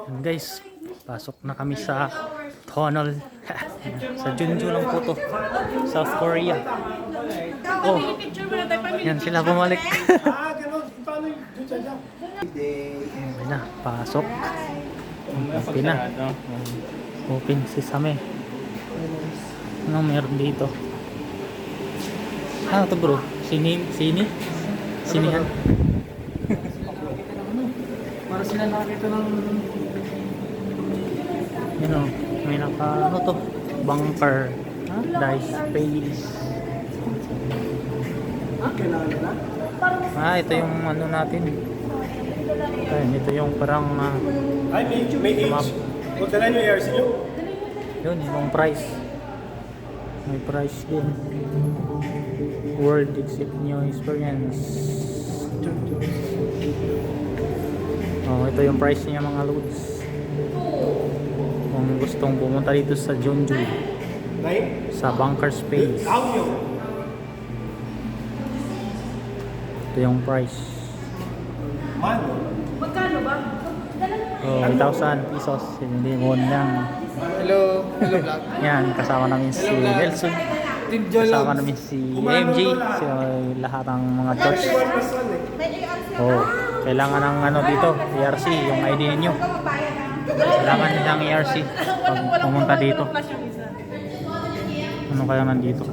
And guys, pasok na kami sa tunnel. Sa Jeonju lang po to, South Korea. Oh, yan sila bumalik. Okay na, pasok. Okay na. Open sesame. Ano meron dito? Ano to bro? Sinihan? Para sila nakakita ng... Yun o, may naka, ano to? Bunker. Dice space. Ito yung ano natin. Ito yung parang Ay, may age. Huwag na lang yung ARC nyo. yun, yung price. May price din. World Exit New Experience. Oh, ito yung price niya mga loads. Kung gustong pumunta dito sa Jeonju, sa bunker space, ito yung price. Magkano ba? Oh, 8,000 pesos. Hindi mo lang. Hello vlog. Yan, kasama namin si Nelson. Team Jolo. Kasama namin si MG. Si lahat ng mga church. Oh, kailangan ng ano dito, ERC, yung ID ninyo. Kailangan ng ERC pag pumunta dito. Ano kaya nandito?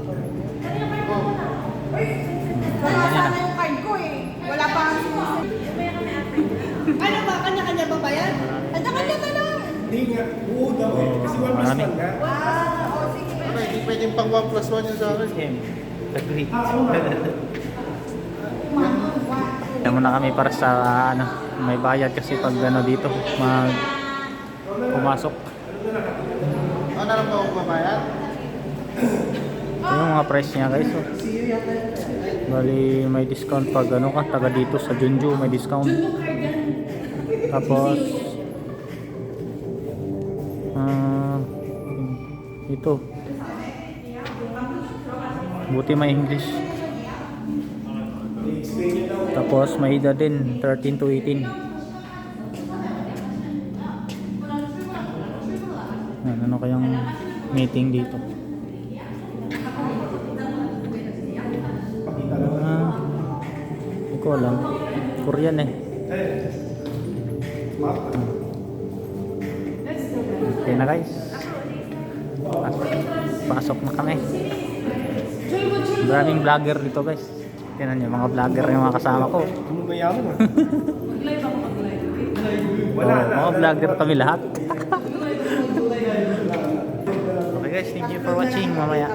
Wala na yung card ko eh. Wala pa ang ano ba? Kanya-kanya ba ba yan? Kanya-kanya ka lang. Hindi nga, buo daw eh. Kasi 1 plus 1 marami. nga. Wow, sige. Ano, hindi pwedeng pang 1 plus 1 yun sa akin. Agree. Kaya muna kami para sa ano, may bayad kasi pag ano dito pumasok. Ano na lang ba ako babayad? Ito yung mga price niya guys. Oh. Bali may discount pag ano ka taga dito sa Jeonju, may discount. Tapos ito buti may English. Tapos may edad din 13 to 18. Ano kayang meeting dito? Hindi ko alam. Korean eh. Okay na guys. Pasok na kami. Maraming vlogger dito guys. Tingnan niyo mga vlogger yung mga kasama ko. Mayaman ah. Mga vlogger kami lahat. Okay guys, thank you for watching. Mamaya